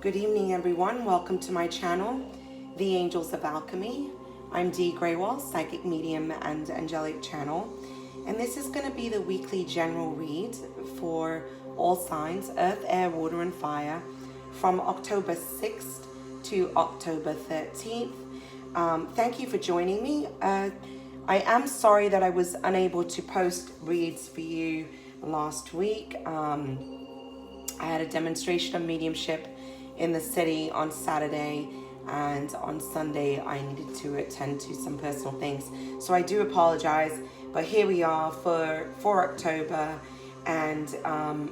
Good evening, everyone. Welcome to my channel, The Angels of Alchemy. I'm Dee Grewal, Psychic Medium and Angelic Channel, and this is going to be the weekly general read for all signs, earth, air, water, and fire, from October 6th to October 13th. Thank you for joining me. I am sorry that I was unable to post reads for you last week. I had a demonstration of mediumship in the city on Saturday, and on Sunday I needed to attend to some personal things. So I do apologize, but here we are for October, and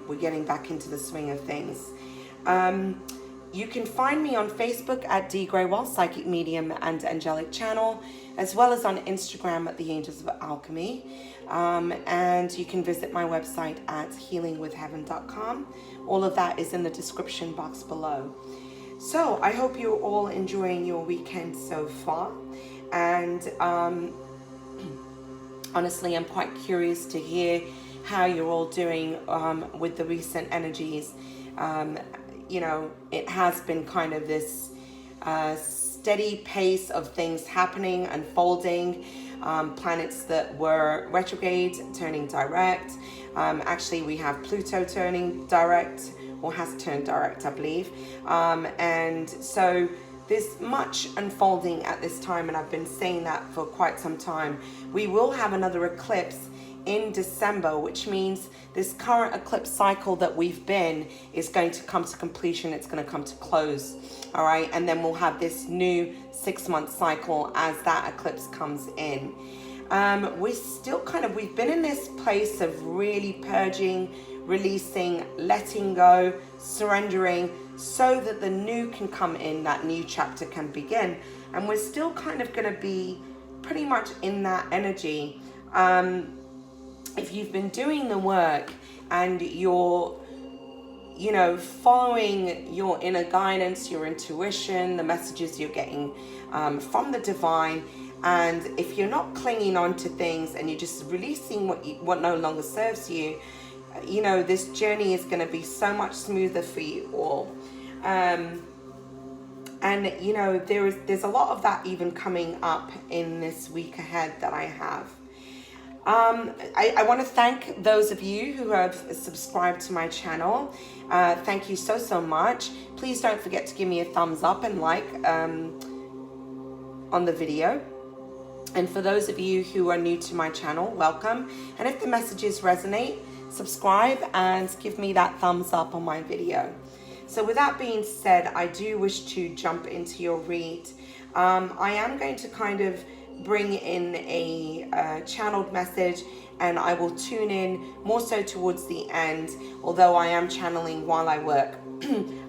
we're getting back into the swing of things. You can find me on Facebook at Dee Grewal, Psychic Medium and Angelic Channel, as well as on Instagram at The Angels of Alchemy. And you can visit my website at healingwithheaven.com. All of that is in the description box below. So I hope you're all enjoying your weekend so far. And honestly, I'm quite curious to hear how you're all doing with the recent energies. You know, it has been kind of this steady pace of things happening, unfolding. Planets that were retrograde turning direct. Actually, we have Pluto turning direct, or has turned direct, I believe. And so there's much unfolding at this time, and I've been saying that for quite some time. We will have another eclipse in December, which means this current eclipse cycle that we've been is going to come to completion. It's going to come to close. All right. And then we'll have this new 6-month cycle as that eclipse comes in. We're still we've been in this place of really purging, releasing, letting go, surrendering, so that the new can come in, that new chapter can begin. And we're still kind of going to be pretty much in that energy. If you've been doing the work and you're, you know, following your inner guidance, your intuition, the messages you're getting from the divine, and if you're not clinging on to things and you're just releasing what no longer serves you, you know, this journey is going to be so much smoother for you all. And you know, there's a lot of that even coming up in this week ahead that I have. I want to thank those of you who have subscribed to my channel. Thank you so much. Please don't forget to give me a thumbs up and like on the video. And for those of you who are new to my channel, welcome. And if the messages resonate, subscribe and give me that thumbs up on my video. So with that being said, I do wish to jump into your read. I am going to kind of bring in a channeled message, and I will tune in more so towards the end, although I am channeling while I work.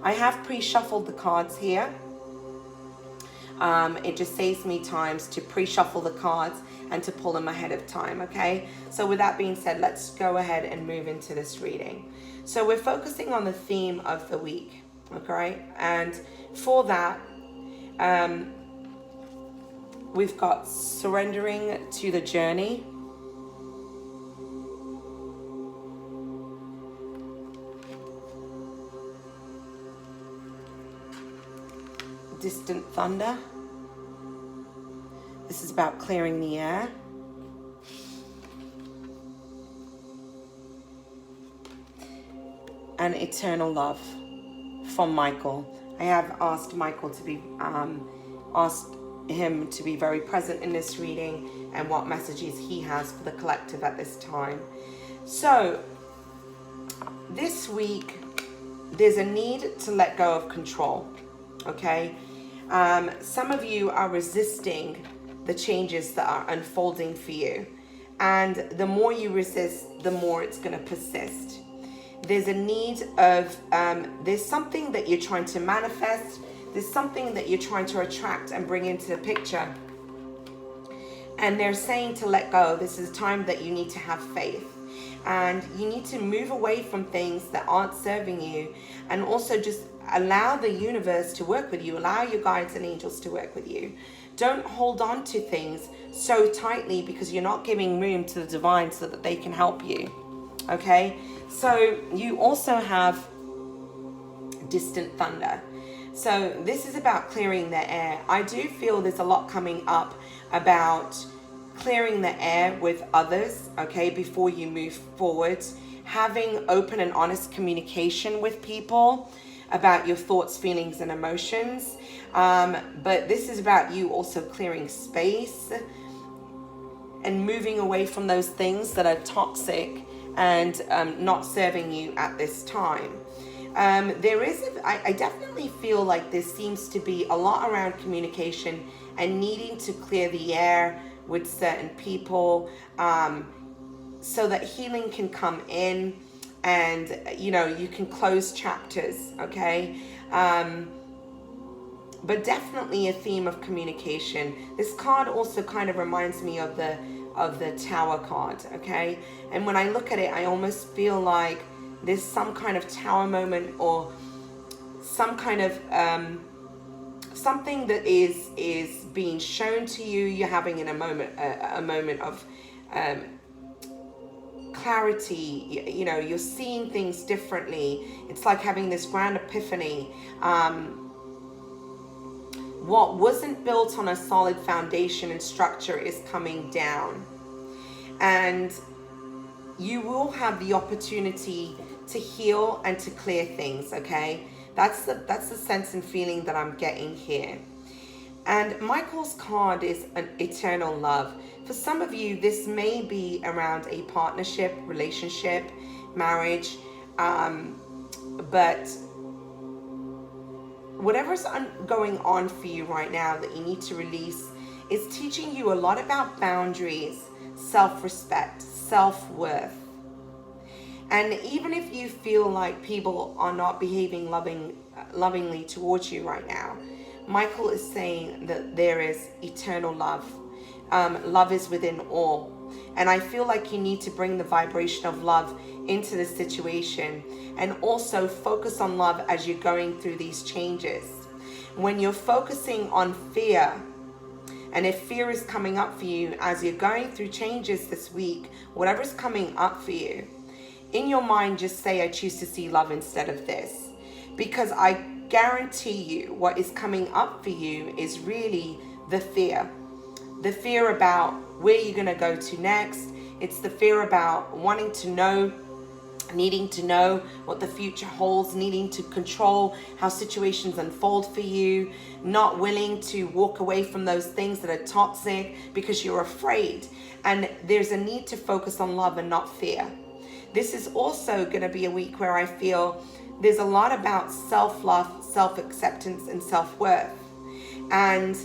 I have pre-shuffled the cards here. It just saves me times to pre-shuffle the cards and to pull them ahead of time, okay? So with that being said, let's go ahead and move into this reading. So we're focusing on the theme of the week, okay? And for that, we've got surrendering to the journey. Distant thunder. This is about clearing the air. And eternal love from Michael. I have asked Michael to be asked him to be very present in this reading and what messages he has for the collective at this time. So this week there's a need to let go of control, okay? Some of you are resisting the changes that are unfolding for you, and the more you resist, the more it's going to persist. There's a need of there's something that you're trying to manifest. There's something that you're trying to attract and bring into the picture. And they're saying to let go. This is a time that you need to have faith. And you need to move away from things that aren't serving you. And also just allow the universe to work with you. Allow your guides and angels to work with you. Don't hold on to things so tightly because you're not giving room to the divine so that they can help you. Okay? So you also have distant thunder. So this is about clearing the air. I do feel there's a lot coming up about clearing the air with others, okay, before you move forward. Having open and honest communication with people about your thoughts, feelings, and emotions. But this is about you also clearing space and moving away from those things that are toxic and not serving you at this time. I definitely feel like there seems to be a lot around communication and needing to clear the air with certain people, so that healing can come in and, you know, you can close chapters, okay? But definitely a theme of communication. This card also kind of reminds me of the Tower card, okay? And when I look at it, I almost feel like there's some kind of tower moment, or some kind of something that is being shown to you. You're having a moment of clarity. You know, you're seeing things differently. It's like having this grand epiphany. What wasn't built on a solid foundation and structure is coming down, and you will have the opportunity to heal and to clear things, okay? That's the sense and feeling that I'm getting here. And Michael's card is an eternal love. For some of you, this may be around a partnership, relationship, marriage, but whatever's going on for you right now that you need to release is teaching you a lot about boundaries, self-respect, self-worth. And even if you feel like people are not behaving lovingly towards you right now, Michael is saying that there is eternal love. Love is within all. And I feel like you need to bring the vibration of love into the situation, and also focus on love as you're going through these changes. When you're focusing on fear, and if fear is coming up for you as you're going through changes this week, whatever's coming up for you, in your mind, just say, I choose to see love instead of this. Because I guarantee you what is coming up for you is really the fear. The fear about where you're going to go to next. It's the fear about wanting to know, needing to know what the future holds, needing to control how situations unfold for you, not willing to walk away from those things that are toxic because you're afraid. And there's a need to focus on love and not fear. This is also going to be a week where I feel there's a lot about self-love, self-acceptance, and self-worth, and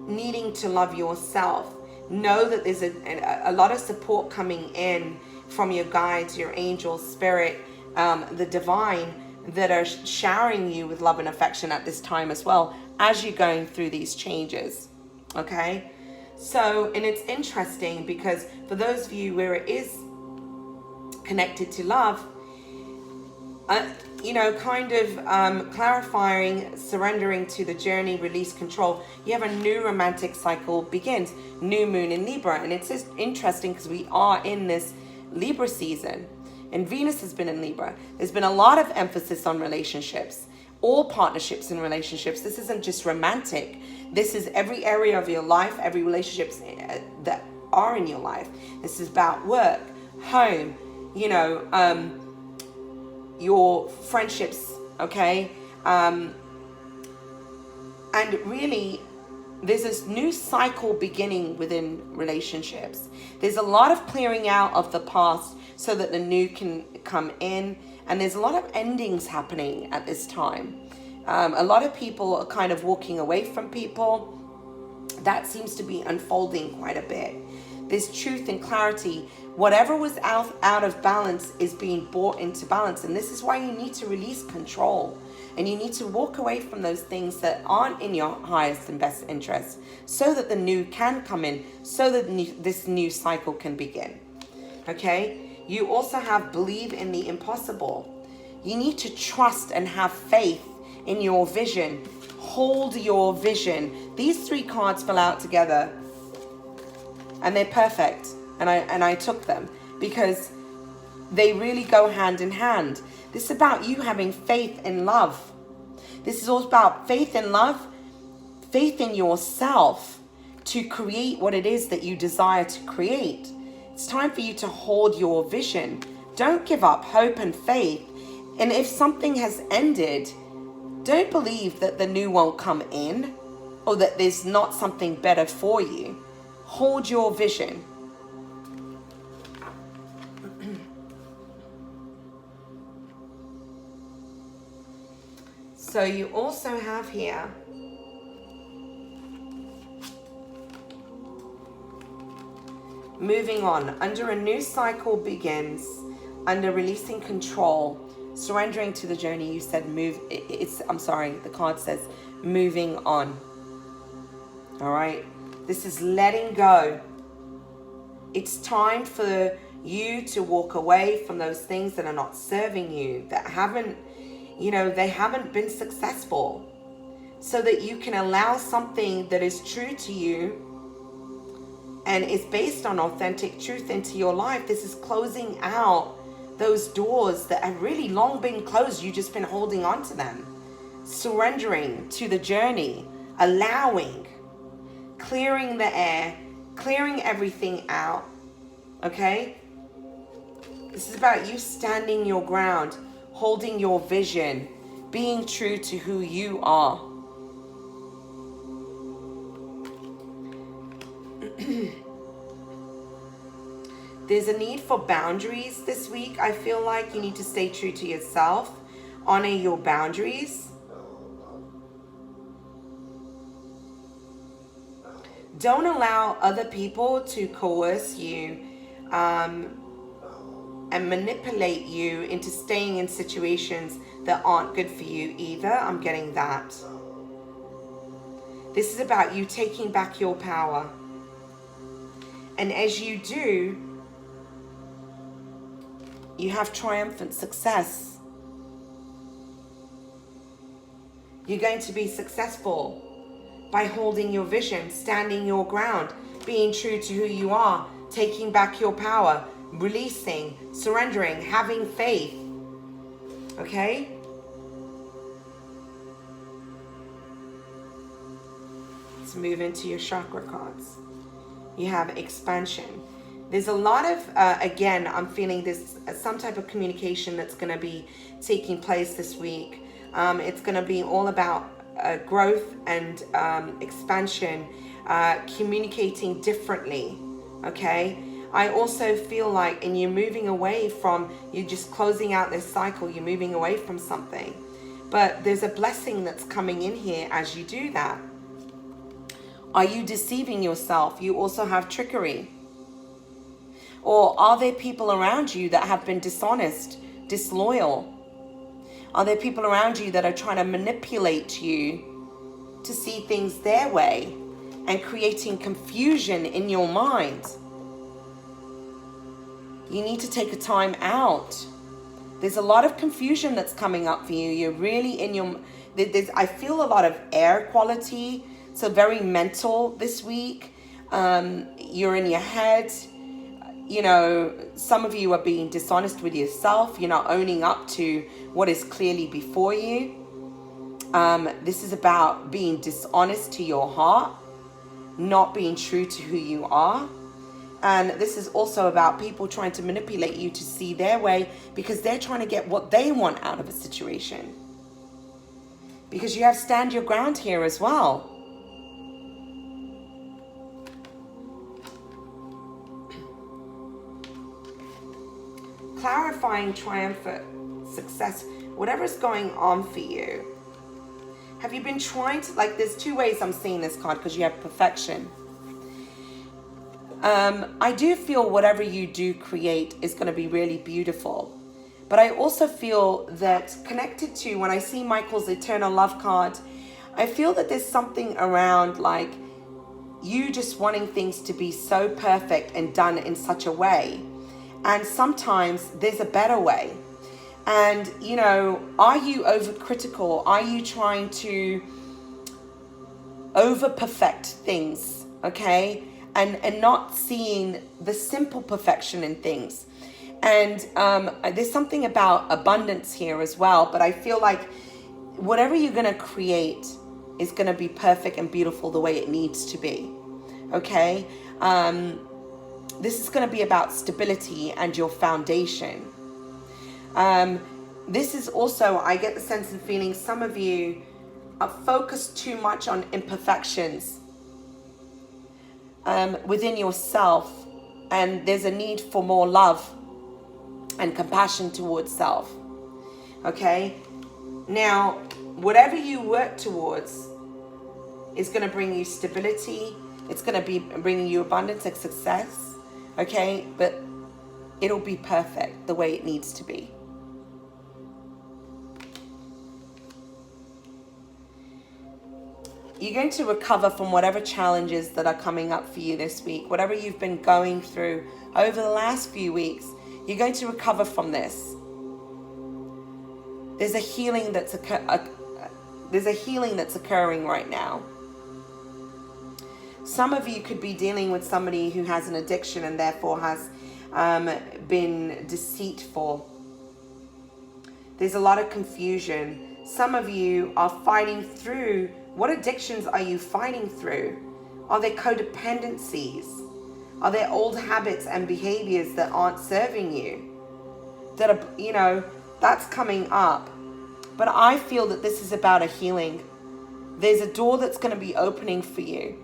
needing to love yourself. Know that there's a lot of support coming in from your guides, your angels, spirit, the divine, that are showering you with love and affection at this time as well as you're going through these changes, okay? So, and it's interesting because for those of you where it is connected to love, you know, kind of clarifying, surrendering to the journey, release control, you have a new romantic cycle begins. New moon in Libra. And it's just interesting because we are in this Libra season, and Venus has been in Libra. There's been a lot of emphasis on relationships, all partnerships and relationships. This isn't just romantic. This is every area of your life, every relationships that are in your life. This is about work, home, you know, your friendships, okay? And really, there's this new cycle beginning within relationships. There's a lot of clearing out of the past so that the new can come in. And there's a lot of endings happening at this time. A lot of people are kind of walking away from people. That seems to be unfolding quite a bit. There's truth and clarity. Whatever was out of balance is being brought into balance. And this is why you need to release control. And you need to walk away from those things that aren't in your highest and best interest, so that the new can come in, so that this new cycle can begin. Okay? You also have believe in the impossible. You need to trust and have faith in your vision. Hold your vision. These three cards fell out together, and they're perfect. And I took them because they really go hand in hand. This is about you having faith in love. This is all about faith and love, faith in yourself to create what it is that you desire to create. It's time for you to hold your vision. Don't give up hope and faith. And if something has ended, don't believe that the new won't come in or that there's not something better for you. Hold your vision. So you also have here moving on. Under a new cycle begins, under releasing control, surrendering to the journey. You said move. The card says moving on. All right. This is letting go. It's time for you to walk away from those things that are not serving you, that haven't, they haven't been successful, so that you can allow something that is true to you and is based on authentic truth into your life. This is closing out those doors that have really long been closed. You've just been holding on to them. Surrendering to the journey, allowing, clearing the air, clearing everything out. Okay? This is about you standing your ground, holding your vision, being true to who you are. There's a need for boundaries this week. I feel like you need to stay true to yourself. Honor your boundaries. Don't allow other people to coerce you and manipulate you into staying in situations that aren't good for you either. I'm getting that. This is about you taking back your power. And as you do, you have triumphant success. You're going to be successful by holding your vision, standing your ground, being true to who you are, taking back your power, releasing, surrendering, having faith. Okay? Let's move into your chakra cards. You have expansion. There's a lot of, again, I'm feeling this, some type of communication that's going to be taking place this week. It's going to be all about growth and expansion, communicating differently, okay? I also feel like, and you're moving away from, you're just closing out this cycle, you're moving away from something. But there's a blessing that's coming in here as you do that. Are you deceiving yourself? You also have trickery. Or are there people around you that have been dishonest, disloyal? Are there people around you that are trying to manipulate you to see things their way and creating confusion in your mind? You need to take a time out. There's a lot of confusion that's coming up for you. You're really in your... I feel a lot of air quality, so very mental this week. You're in your head. Some of you are being dishonest with yourself. You're not owning up to what is clearly before you. This is about being dishonest to your heart, not being true to who you are. And this is also about people trying to manipulate you to see their way because they're trying to get what they want out of a situation. Because you have stand your ground here as well. Clarifying triumphant success, whatever's going on for you. Have you been trying to, there's two ways I'm seeing this card because you have perfection. I do feel whatever you do create is going to be really beautiful. But I also feel that connected to, when I see Michael's Eternal Love card, I feel that there's something around you just wanting things to be so perfect and done in such a way. And sometimes there's a better way. And, are you overcritical? Are you trying to over-perfect things, okay? And not seeing the simple perfection in things. And there's something about abundance here as well. But I feel like whatever you're going to create is going to be perfect and beautiful the way it needs to be. Okay? This is going to be about stability and your foundation. This is also, I get the sense and feeling, some of you are focused too much on imperfections within yourself, and there's a need for more love and compassion towards self. Okay? Now, whatever you work towards is going to bring you stability. It's going to be bringing you abundance and success. Okay? But it'll be perfect the way it needs to be. You're going to recover from whatever challenges that are coming up for you this week. Whatever you've been going through over the last few weeks, you're going to recover from this. There's a healing that's occurring right now. Some of you could be dealing with somebody who has an addiction and therefore has been deceitful. There's a lot of confusion. Some of you are fighting through. What addictions are you fighting through? Are there codependencies? Are there old habits and behaviors that aren't serving you? That are, that's coming up. But I feel that this is about a healing. There's a door that's going to be opening for you.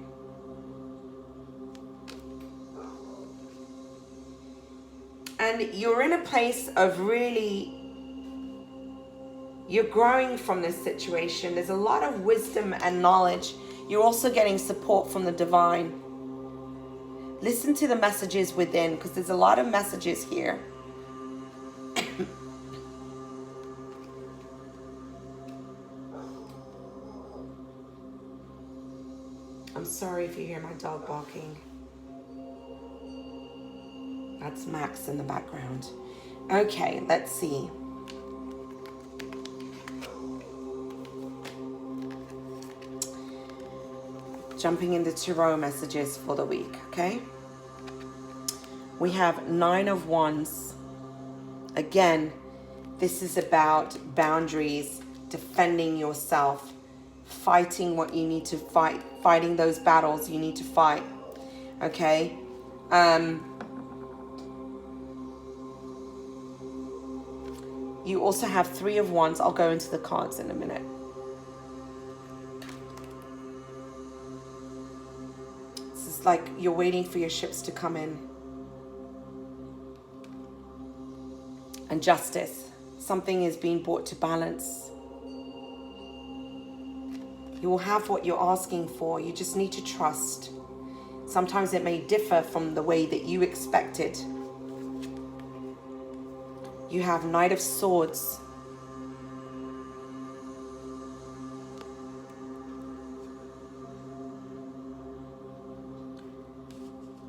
And you're in a place of really, you're growing from this situation. There's a lot of wisdom and knowledge. You're also getting support from the divine. Listen to the messages within, because there's a lot of messages here. I'm sorry if you hear my dog barking. That's Max in the background. Okay, let's see. Jumping into tarot messages for the week, okay? We have 9 of Wands. Again, this is about boundaries, defending yourself, fighting what you need to fight, fighting those battles you need to fight, okay? You also have 3 of Wands. I'll go into the cards in a minute. This is like you're waiting for your ships to come in. And justice. Something is being brought to balance. You will have what you're asking for. You just need to trust. Sometimes it may differ from the way that you expected. You have Knight of Swords.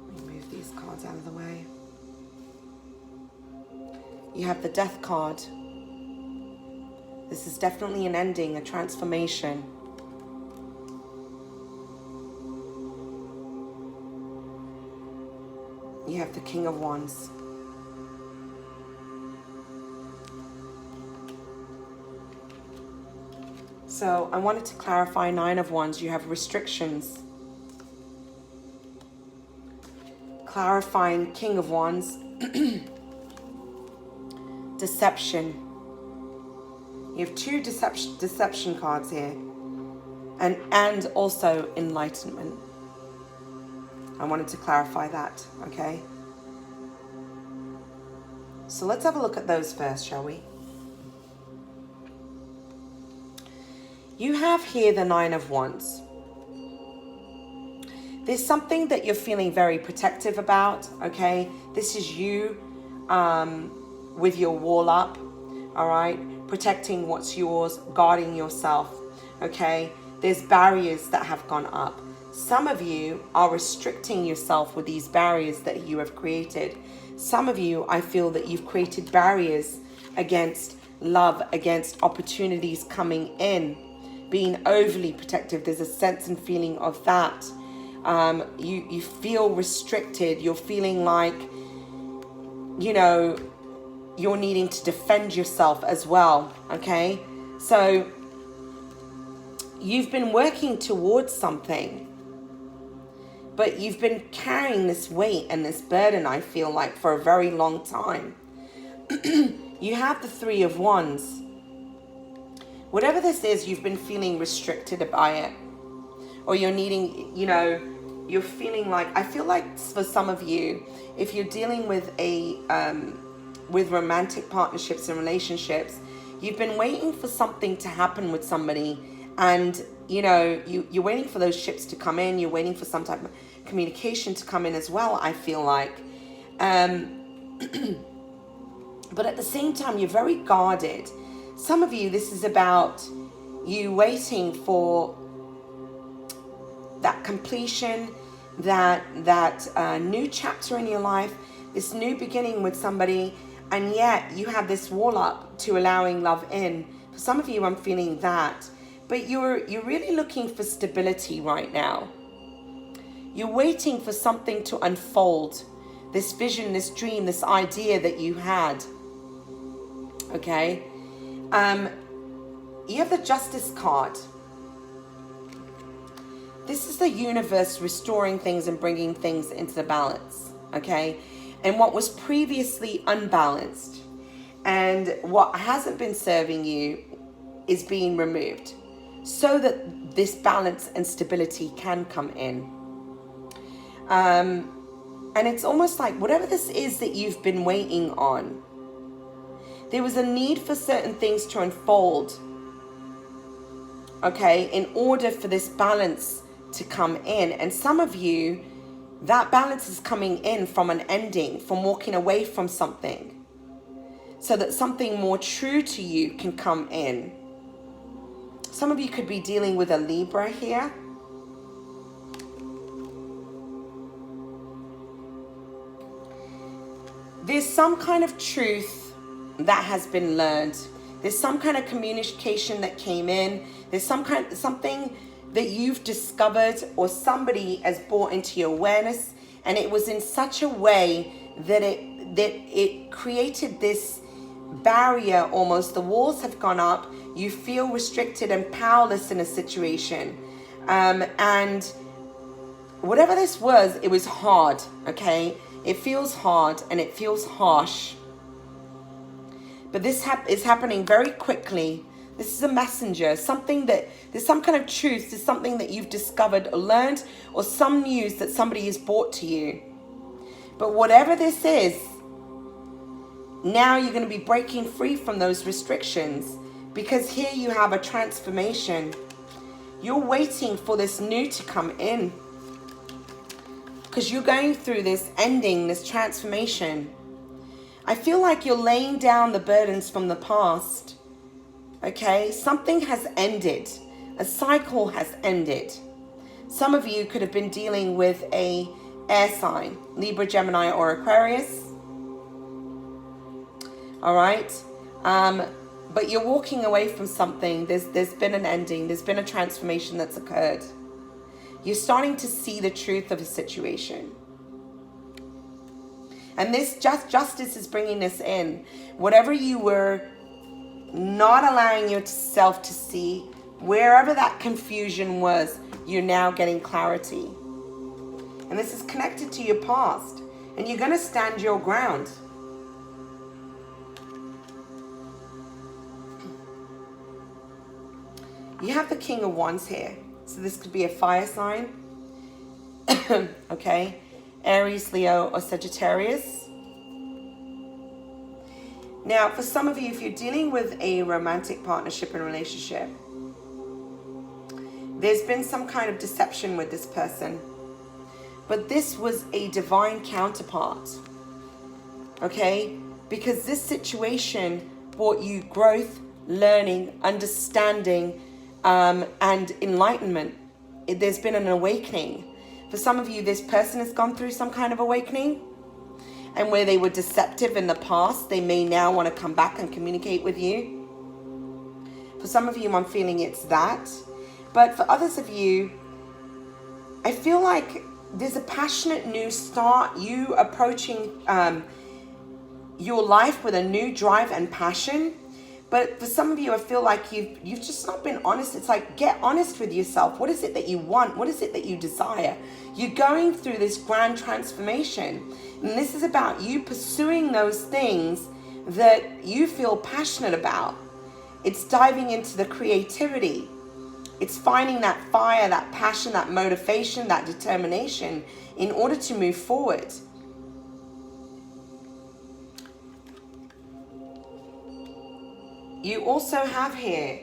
Let me move these cards out of the way. You have the Death card. This is definitely an ending, a transformation. You have the King of Wands. So I wanted to clarify 9 of Wands. You have restrictions. Clarifying King of Wands. Deception. You have 2 deception cards here. And also enlightenment. I wanted to clarify that, okay? So let's have a look at those first, shall we? You have here the 9 of Wands. There's something that you're feeling very protective about, okay? This is you with your wall up, all right? Protecting what's yours, guarding yourself, okay? There's barriers that have gone up. Some of you are restricting yourself with these barriers that you have created. Some of you, I feel that you've created barriers against love, against opportunities coming in. Being overly protective, there's a sense and feeling of that. You feel restricted. You're feeling like, you're needing to defend yourself as well, okay? So you've been working towards something, but you've been carrying this weight and this burden, I feel like, for a very long time. You have the Three of Wands. Whatever this is, you've been feeling restricted by it. Or you're needing, you're feeling like, I feel like for some of you, if you're dealing with with romantic partnerships and relationships, you've been waiting for something to happen with somebody, and you're waiting for those ships to come in. You're waiting for some type of communication to come in as well, I feel like. But at the same time, you're very guarded. Some of you, this is about you waiting for that completion, that new chapter in your life, this new beginning with somebody, and yet you have this wall up to allowing love in. For some of you, I'm feeling that. But you're really looking for stability right now. You're waiting for something to unfold. This vision, this dream, this idea that you had. Okay? You have the Justice card. This is the universe restoring things and bringing things into the balance. Okay? And what was previously unbalanced and what hasn't been serving you is being removed, so that this balance and stability can come in. And it's almost like whatever this is that you've been waiting on, there was a need for certain things to unfold, okay, in order for this balance to come in. And some of you, that balance is coming in from an ending, from walking away from something, so that something more true to you can come in. Some of you could be dealing with a Libra here. There's some kind of truth that has been learned. There's some kind of communication that came in. There's something that you've discovered or somebody has brought into your awareness, and it was in such a way that it created this barrier almost. The walls have gone up. You feel restricted and powerless in a situation. And whatever this was, it was hard, okay? It feels hard and it feels harsh. But this is happening very quickly. This is a messenger, there's some kind of truth, there's something that you've discovered or learned, or some news that somebody has brought to you. But whatever this is, now you're going to be breaking free from those restrictions, because here you have a transformation. You're waiting for this new to come in, because you're going through this ending, this transformation. I feel like you're laying down the burdens from the past. Okay, something has ended. A cycle has ended. Some of you could have been dealing with a air sign, Libra, Gemini, or Aquarius. All right, but you're walking away from something. There's been an ending. There's been a transformation that's occurred. You're starting to see the truth of a situation. And this justice is bringing this in. Whatever you were not allowing yourself to see, wherever that confusion was, you're now getting clarity. And this is connected to your past. And you're going to stand your ground. You have the King of Wands here. So this could be a fire sign. Okay. Aries, Leo, or Sagittarius. Now, for some of you, if you're dealing with a romantic partnership and relationship, there's been some kind of deception with this person. But this was a divine counterpart. Okay? Because this situation brought you growth, learning, understanding, and enlightenment. There's been an awakening. For some of you, this person has gone through some kind of awakening. And where they were deceptive in the past, they may now want to come back and communicate with you. For some of you, I'm feeling it's that. But for others of you, I feel like there's a passionate new start. You approaching your life with a new drive and passion. But for some of you, I feel like you've just not been honest. It's like, get honest with yourself. What is it that you want? What is it that you desire? You're going through this grand transformation. And this is about you pursuing those things that you feel passionate about. It's diving into the creativity. It's finding that fire, that passion, that motivation, that determination in order to move forward. You also have here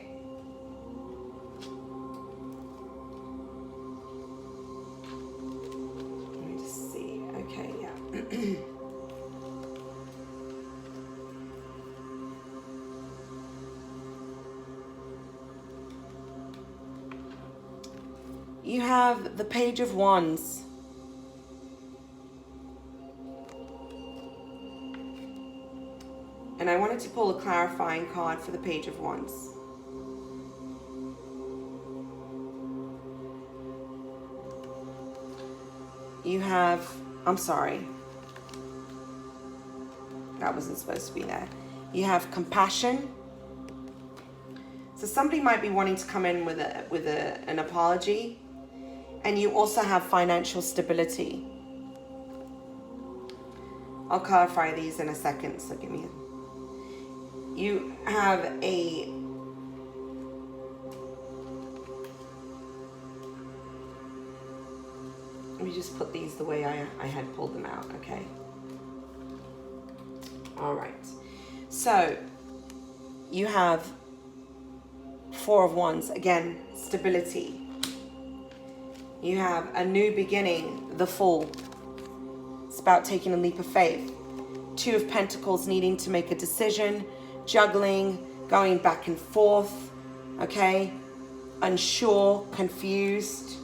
let me just see. Okay, yeah. You have the Page of Wands. And I wanted to pull a clarifying card for the Page of Wands. You have, I'm sorry, that wasn't supposed to be there. You have compassion. So somebody might be wanting to come in with an apology. And you also have financial stability. I'll clarify these in a second, so give me a... You have a... Let me just put these the way I had pulled them out, okay? All right. So, you have Four of Wands. Again, stability. You have a new beginning, the Fool. It's about taking a leap of faith. Two of Pentacles, needing to make a decision, juggling, going back and forth, okay? Unsure, confused.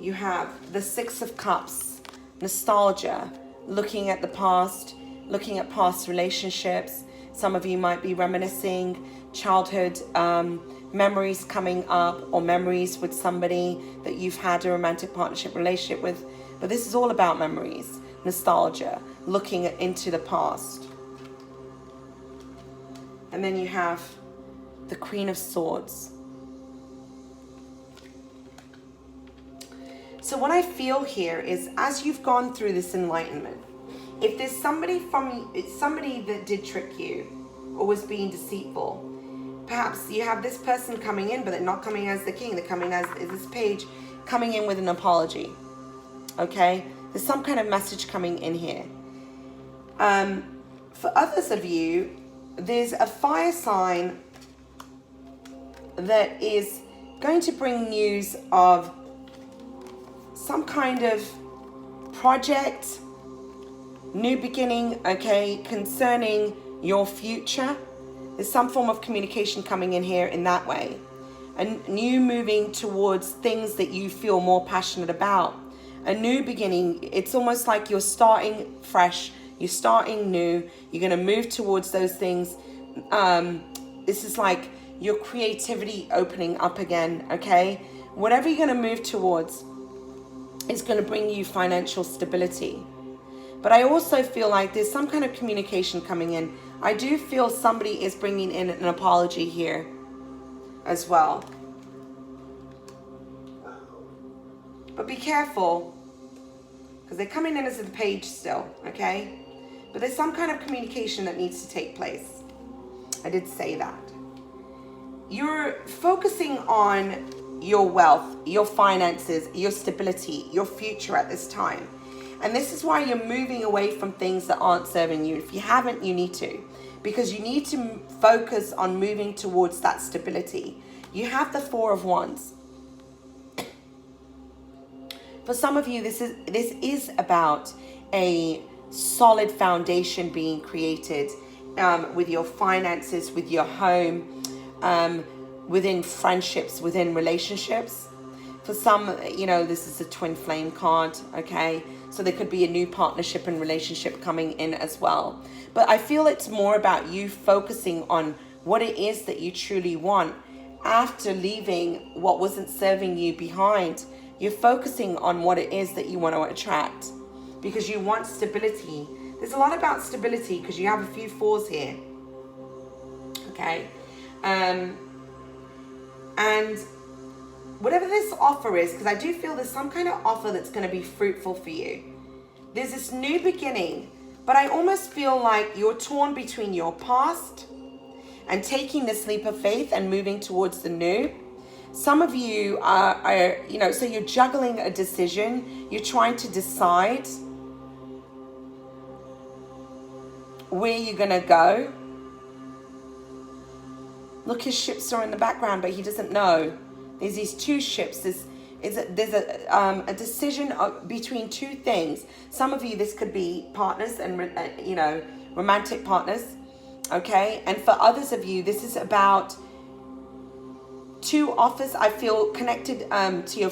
You have the Six of Cups, nostalgia, looking at the past, looking at past relationships. Some of you might be reminiscing childhood memories coming up, or memories with somebody that you've had a romantic partnership relationship with. But this is all about memories, nostalgia, looking into the past. And then you have the Queen of Swords. So what I feel here is, as you've gone through this enlightenment, if there's somebody that did trick you or was being deceitful, perhaps you have this person coming in, but they're not coming as the king. They're coming as this page, coming in with an apology. Okay? There's some kind of message coming in here. For others of you, there's a fire sign that is going to bring news of some kind of project, new beginning, okay, concerning your future. There's some form of communication coming in here in that way. And you moving towards things that you feel more passionate about. A new beginning. It's almost like you're starting fresh. You're starting new. You're going to move towards those things. This is like your creativity opening up again, okay? Whatever you're going to move towards is going to bring you financial stability. But I also feel like there's some kind of communication coming in. I do feel somebody is bringing in an apology here as well. But be careful, because they're coming in as a page still, okay? But there's some kind of communication that needs to take place. I did say that. You're focusing on your wealth, your finances, your stability, your future at this time. And this is why you're moving away from things that aren't serving you. If you haven't, you need to. Because you need to focus on moving towards that stability. You have the Four of Wands. For some of you, this is about a solid foundation being created with your finances, with your home, within friendships, within relationships. For some, this is a twin flame card, okay? So there could be a new partnership and relationship coming in as well. But I feel it's more about you focusing on what it is that you truly want after leaving what wasn't serving you behind. You're focusing on what it is that you want to attract, because you want stability. There's a lot about stability because you have a few fours here. Okay. And whatever this offer is, because I do feel there's some kind of offer that's going to be fruitful for you. There's this new beginning, but I almost feel like you're torn between your past and taking this leap of faith and moving towards the new. Some of you are, you know, so you're juggling a decision. You're trying to decide where you're going to go. Look, his ships are in the background, but he doesn't know. There's these two ships. There's a decision between two things. Some of you, this could be partners and, you know, romantic partners. Okay. And for others of you, this is about two offers. I feel connected to your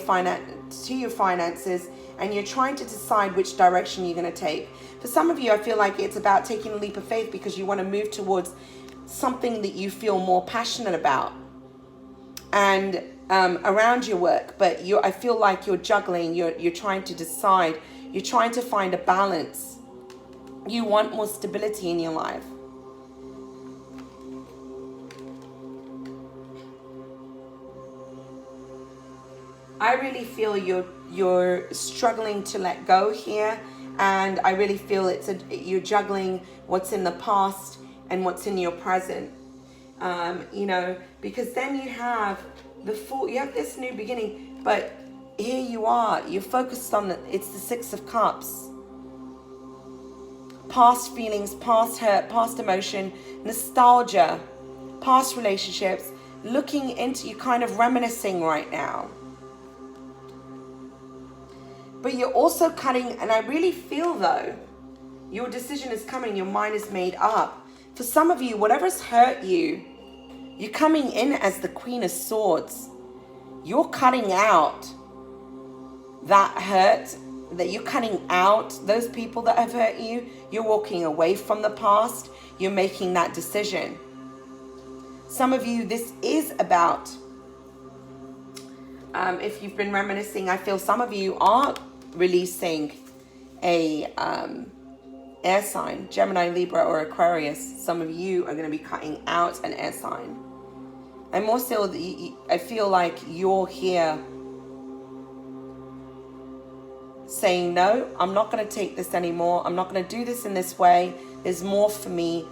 finances, and you're trying to decide which direction you're going to take. For some of you, I feel like it's about taking a leap of faith because you want to move towards something that you feel more passionate about and around your work. But I feel like you're juggling. You're trying to decide. You're trying to find a balance. You want more stability in your life. I really feel you're struggling to let go here, and I really feel you're juggling what's in the past and what's in your present. You know, because then you have you have this new beginning, but here you are, you're focused on it's the Six of Cups. Past feelings, past hurt, past emotion, nostalgia, past relationships, looking into, you kind of reminiscing right now. But you're also cutting, and I really feel though, your decision is coming, your mind is made up. For some of you, whatever's hurt you, you're coming in as the Queen of Swords. You're cutting out that hurt, that you're cutting out those people that have hurt you. You're walking away from the past. You're making that decision. Some of you, this is about, if you've been reminiscing, I feel some of you are releasing a air sign, Gemini, Libra, or Aquarius. Some of you are going to be cutting out an air sign. And more so, I feel like you're here saying, no, I'm not going to take this anymore. I'm not going to do this in this way. There's more for me.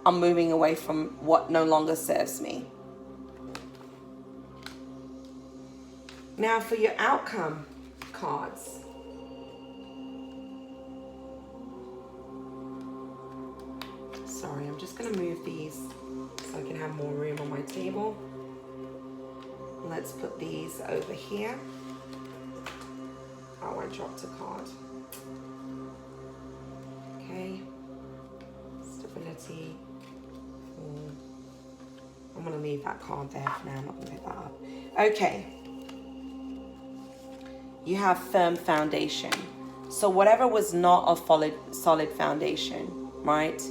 I'm moving away from what no longer serves me. Now for your outcome cards. Sorry, I'm just going to move these so I can have more room on my table. Let's put these over here. Oh, I dropped a card. Okay. Stability. I'm going to leave that card there for now. I'm not going to pick that up. Okay. You have firm foundation. So whatever was not a solid foundation, right?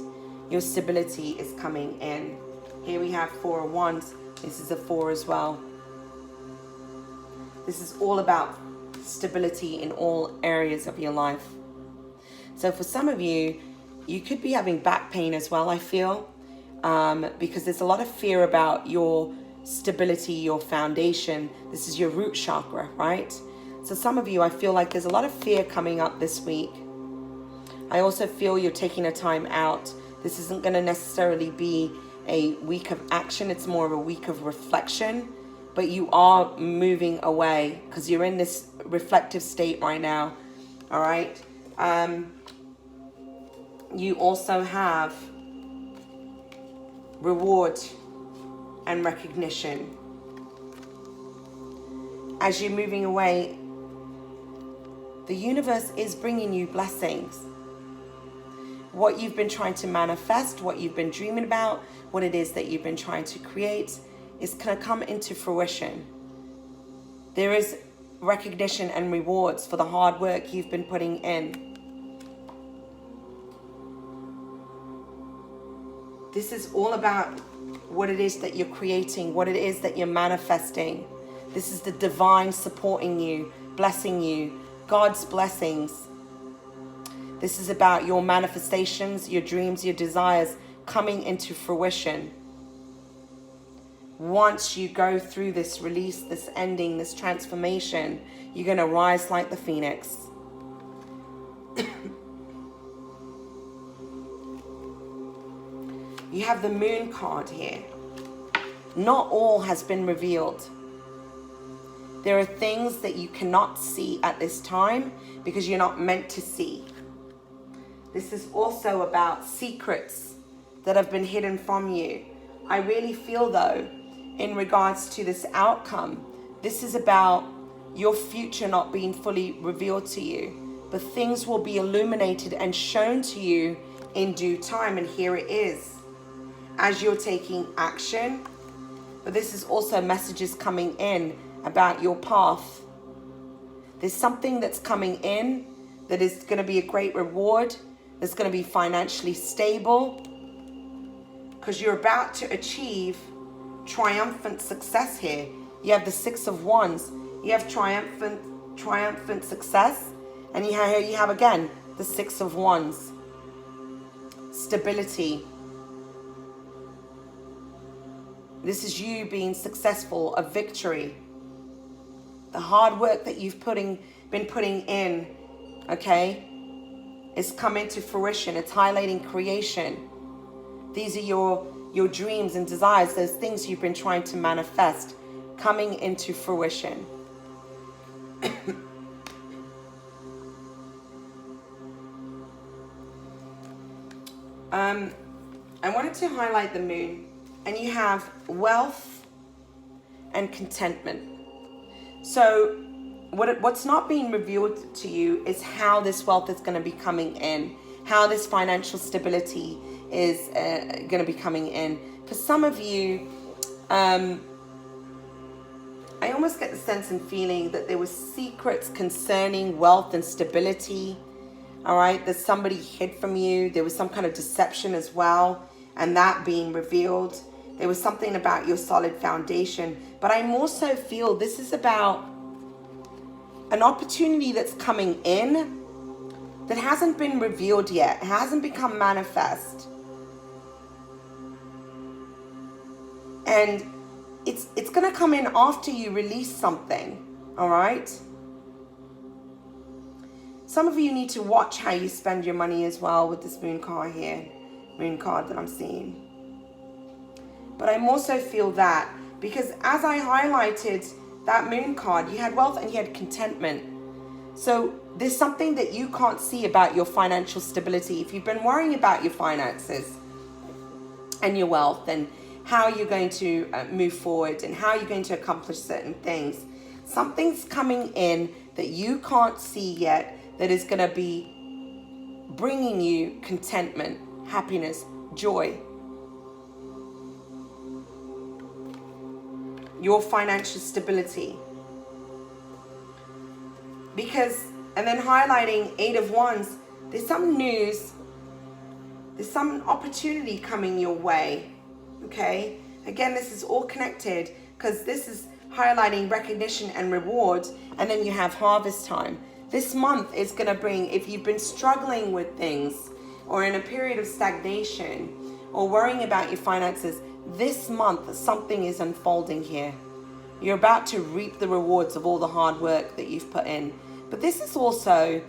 Your stability is coming in. Here we have 4 of Wands. This is a 4 as well. This is all about stability in all areas of your life. So for some of you, you could be having back pain as well, I feel, because there's a lot of fear about your stability, your foundation. This is your root chakra, right? So some of you, I feel like there's a lot of fear coming up this week. I also feel you're taking a time out. This isn't going to necessarily be a week of action. It's more of a week of reflection. But you are moving away because you're in this reflective state right now. All right. You also have reward and recognition. As you're moving away, the universe is bringing you blessings. What you've been trying to manifest, what you've been dreaming about, what it is that you've been trying to create is going to come into fruition. There is recognition and rewards for the hard work you've been putting in. This is all about what it is that you're creating, what it is that you're manifesting. This is the divine supporting you, blessing you, God's blessings. This is about your manifestations, your dreams, your desires coming into fruition. Once you go through this release, this ending, this transformation, you're going to rise like the phoenix. You have the Moon card here. Not all has been revealed. There are things that you cannot see at this time because you're not meant to see. This is also about secrets that have been hidden from you. I really feel, though, in regards to this outcome, this is about your future not being fully revealed to you, but things will be illuminated and shown to you in due time. And here it is, as you're taking action. But this is also messages coming in about your path. There's something that's coming in that is going to be a great reward, that's going to be financially stable, because you're about to achieve triumphant success here. You have the Six of Wands. You have triumphant success, and here you have again the Six of Wands. Stability. This is you being successful, a victory. The hard work that you've been putting in, okay, is coming to fruition. It's highlighting creation. These are your dreams and desires, those things you've been trying to manifest, coming into fruition. I wanted to highlight the Moon, and you have wealth and contentment. So what's not being revealed to you is how this wealth is going to be coming in, how this financial stability is going to be coming in. For some of you, I almost get the sense and feeling that there were secrets concerning wealth and stability, all right, that somebody hid from you. There was some kind of deception as well, and that being revealed. There was something about your solid foundation. But I more so feel this is about an opportunity that's coming in that hasn't been revealed yet, hasn't become manifest. And it's going to come in after you release something, all right? Some of you need to watch how you spend your money as well with this Moon card here, Moon card that I'm seeing. But I also feel that because as I highlighted that Moon card, you had wealth and you had contentment. So there's something that you can't see about your financial stability. If you've been worrying about your finances and your wealth and how you're going to move forward and how you're going to accomplish certain things, something's coming in that you can't see yet that is going to be bringing you contentment, happiness, joy. Your financial stability. Because, and then highlighting Eight of Wands, there's some news, there's some opportunity coming your way, okay? Again, this is all connected because this is highlighting recognition and rewards, and then you have harvest time. This month is going to bring, if you've been struggling with things or in a period of stagnation or worrying about your finances, this month something is unfolding here. You're about to reap the rewards of all the hard work that you've put in. But this is also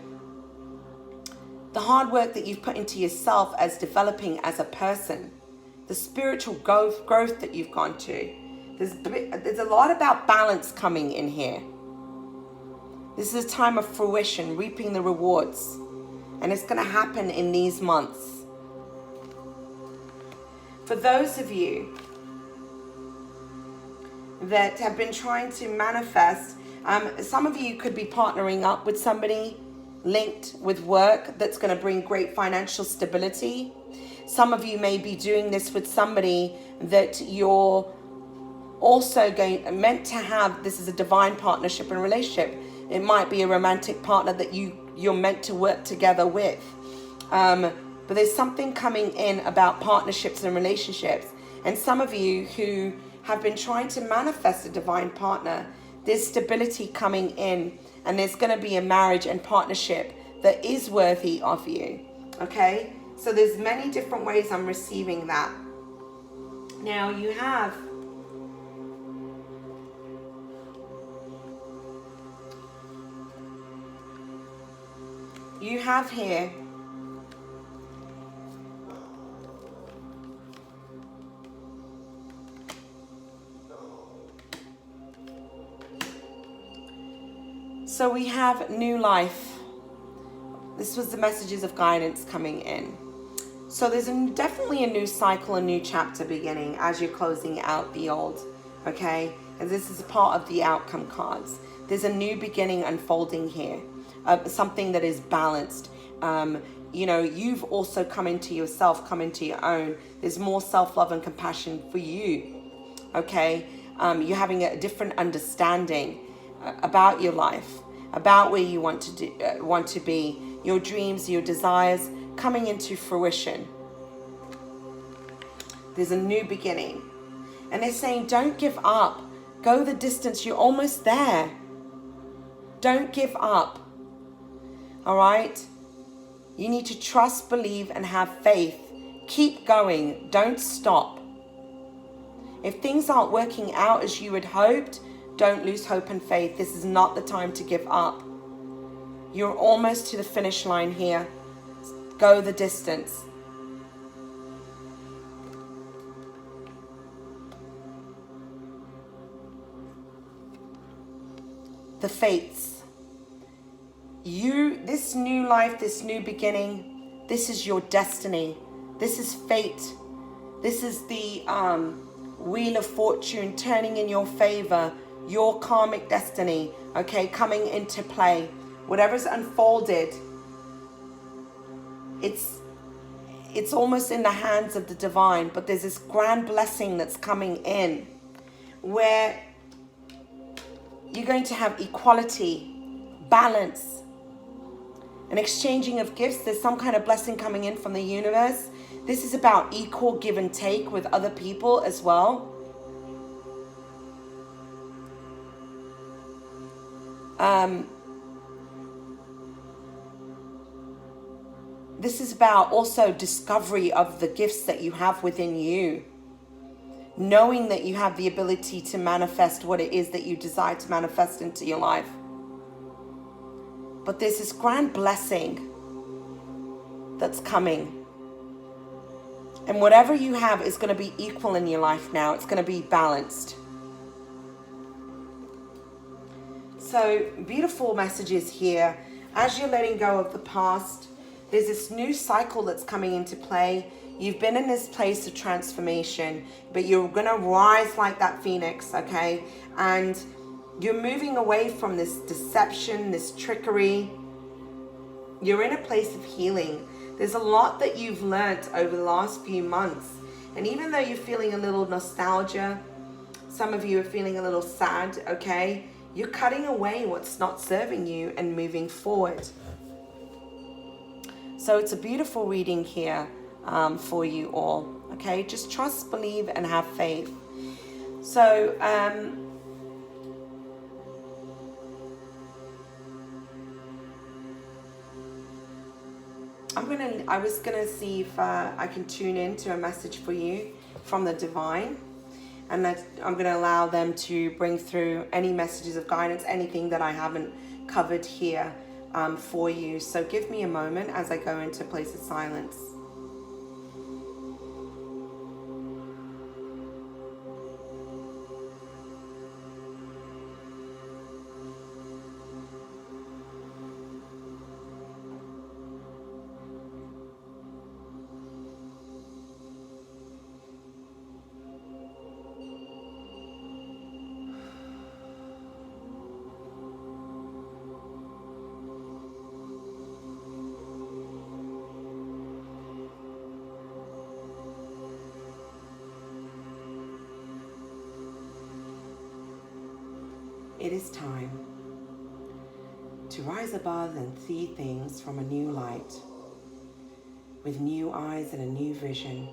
the hard work that you've put into yourself as developing as a person. The spiritual growth that you've gone to. There's a lot about balance coming in here. This is a time of fruition, reaping the rewards. And it's going to happen in these months. For those of you that have been trying to manifest, some of you could be partnering up with somebody linked with work that's going to bring great financial stability. Some of you may be doing this with somebody that you're also meant to have. This is a divine partnership and relationship. It might be a romantic partner that you're meant to work together with. But there's something coming in about partnerships and relationships. And some of you who have been trying to manifest a divine partner, there's stability coming in, and there's going to be a marriage and partnership that is worthy of you. Okay, so there's many different ways I'm receiving that. Now you have here so we have new life. This was the messages of guidance coming in. So there's definitely a new cycle, a new chapter beginning as you're closing out the old, okay? And this is a part of the outcome cards. There's a new beginning unfolding here, something that is balanced. You know, you've also come into yourself, come into your own. There's more self-love and compassion for you, okay? You're having a different understanding about your life, about where you want to be, your dreams, your desires coming into fruition. There's a new beginning. And they're saying, don't give up. Go the distance. You're almost there. Don't give up. All right? You need to trust, believe, and have faith. Keep going. Don't stop. If things aren't working out as you had hoped, don't lose hope and faith. This is not the time to give up. You're almost to the finish line here. Go the distance. The fates. This new life, this new beginning, this is your destiny. This is fate. This is the wheel of fortune turning in your favor. Your karmic destiny, okay, coming into play. Whatever's unfolded, it's almost in the hands of the divine, but there's this grand blessing that's coming in where you're going to have equality, balance, an exchanging of gifts. There's some kind of blessing coming in from the universe. This is about equal give and take with other people as well. This is about also discovery of the gifts that you have within you. Knowing that you have the ability to manifest what it is that you desire to manifest into your life. But there's this grand blessing that's coming. And whatever you have is going to be equal in your life now. It's going to be balanced. So beautiful messages here. As you're letting go of the past, there's this new cycle that's coming into play. You've been in this place of transformation, but you're going to rise like that phoenix, okay? And you're moving away from this deception, this trickery. You're in a place of healing. There's a lot that you've learned over the last few months. And even though you're feeling a little nostalgia, some of you are feeling a little sad, okay? You're cutting away what's not serving you and moving forward. So it's a beautiful reading here for you all, okay? Just trust, believe, and have faith. So, I was gonna see if I can tune in to a message for you from the divine, and that I'm gonna allow them to bring through any messages of guidance, anything that I haven't covered here for you. So give me a moment as I go into a place of silence. It is time to rise above and see things from a new light, with new eyes and a new vision.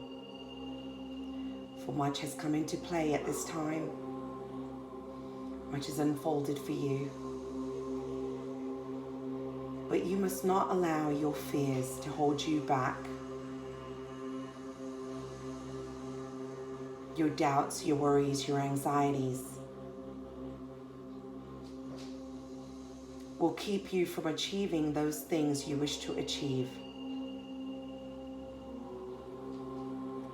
For much has come into play at this time. Much is unfolded for you. But you must not allow your fears to hold you back. Your doubts, your worries, your anxieties will keep you from achieving those things you wish to achieve.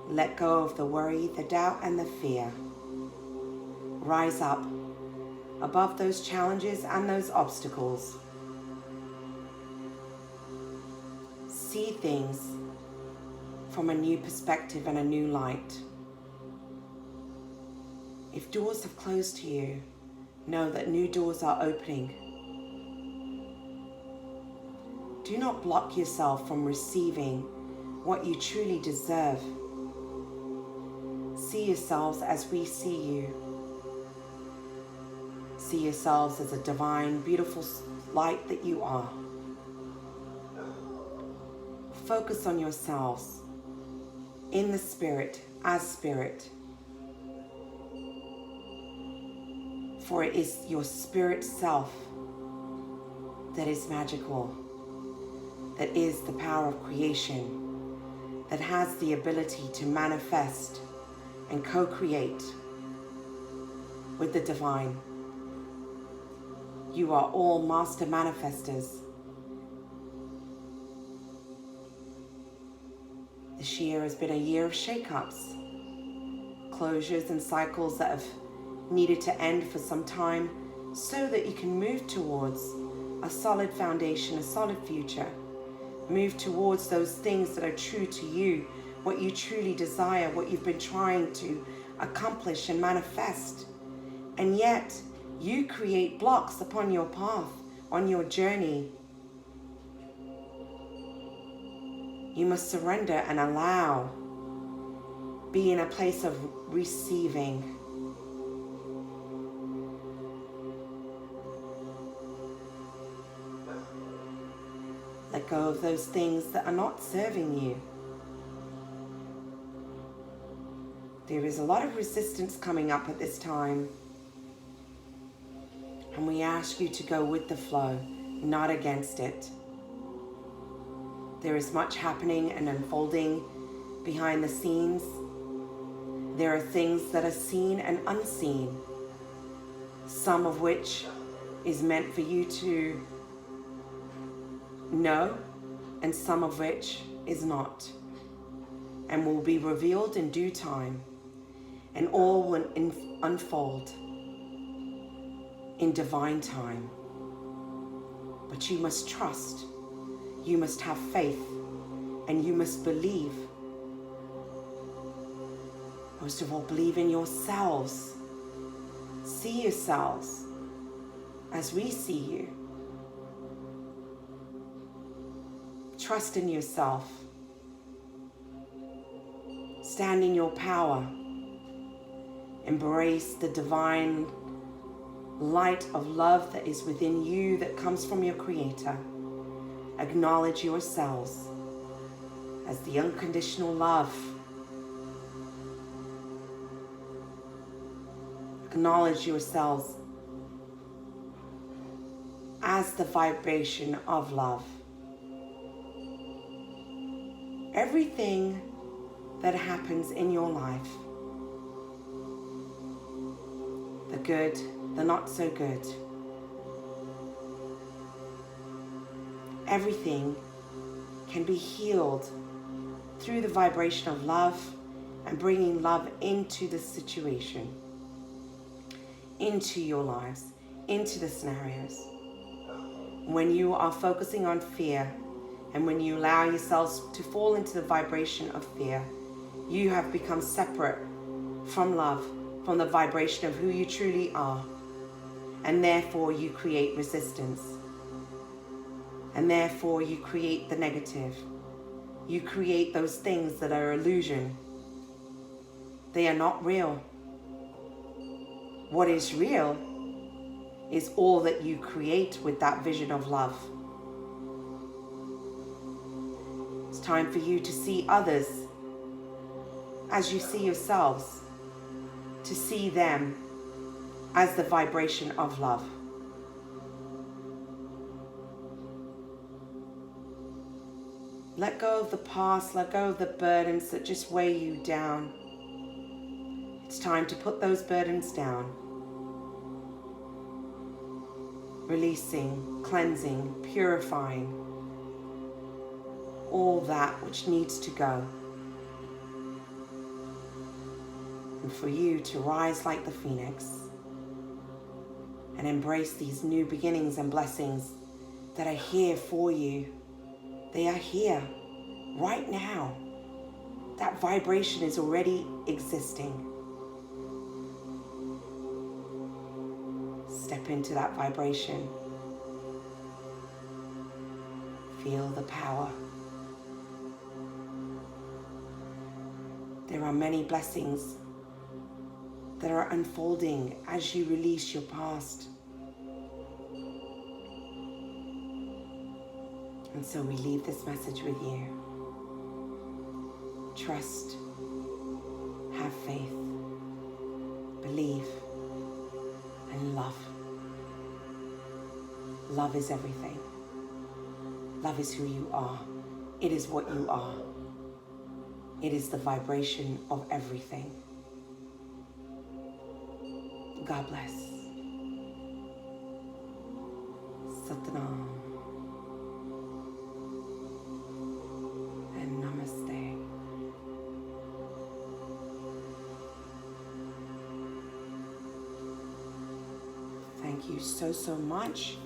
Let go of the worry, the doubt, and the fear. Rise up above those challenges and those obstacles. See things from a new perspective and a new light. If doors have closed to you, know that new doors are opening. Do not block yourself from receiving what you truly deserve. See yourselves as we see you. See yourselves as a divine, beautiful light that you are. Focus on yourselves in the spirit, as spirit. For it is your spirit self that is magical, that is the power of creation, that has the ability to manifest and co-create with the divine. You are all master manifestors. This year has been a year of shake-ups, closures and cycles that have needed to end for some time so that you can move towards a solid foundation, a solid future. Move towards those things that are true to you, what you truly desire, what you've been trying to accomplish and manifest. And yet, you create blocks upon your path, on your journey. You must surrender and allow. Be in a place of receiving. Let go of those things that are not serving you. There is a lot of resistance coming up at this time. And we ask you to go with the flow, not against it. There is much happening and unfolding behind the scenes. There are things that are seen and unseen, some of which is meant for you to know, and some of which is not, and will be revealed in due time, and all will unfold in divine time. But you must trust, you must have faith, and you must believe. Most of all, believe in yourselves. See yourselves as we see you. Trust in yourself. Stand in your power. Embrace the divine light of love that is within you, that comes from your Creator. Acknowledge yourselves as the unconditional love. Acknowledge yourselves as the vibration of love. Everything that happens in your life, the good, the not so good, everything can be healed through the vibration of love and bringing love into the situation, into your lives, into the scenarios. When you are focusing on fear, and when you allow yourselves to fall into the vibration of fear, you have become separate from love, from the vibration of who you truly are. And therefore you create resistance. And therefore you create the negative. You create those things that are illusion. They are not real. What is real is all that you create with that vision of love. It's time for you to see others as you see yourselves, to see them as the vibration of love. Let go of the past, let go of the burdens that just weigh you down. It's time to put those burdens down. Releasing, cleansing, purifying all that which needs to go. And for you to rise like the phoenix and embrace these new beginnings and blessings that are here for you. They are here right now. That vibration is already existing. Step into that vibration. Feel the power. There are many blessings that are unfolding as you release your past. And so we leave this message with you. Trust, have faith, believe, and love. Love is everything. Love is who you are. It is what you are. It is the vibration of everything. God bless. Satnam. And Namaste. Thank you so, so much.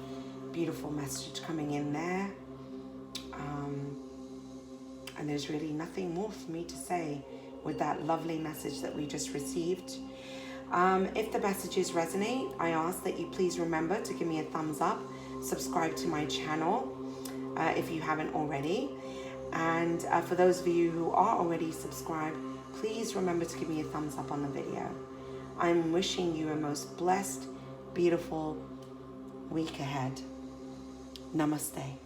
Beautiful message coming in there. And there's really nothing more for me to say with that lovely message that we just received. If the messages resonate, I ask that you please remember to give me a thumbs up, subscribe to my channel if you haven't already. And for those of you who are already subscribed, please remember to give me a thumbs up on the video. I'm wishing you a most blessed, beautiful week ahead. Namaste.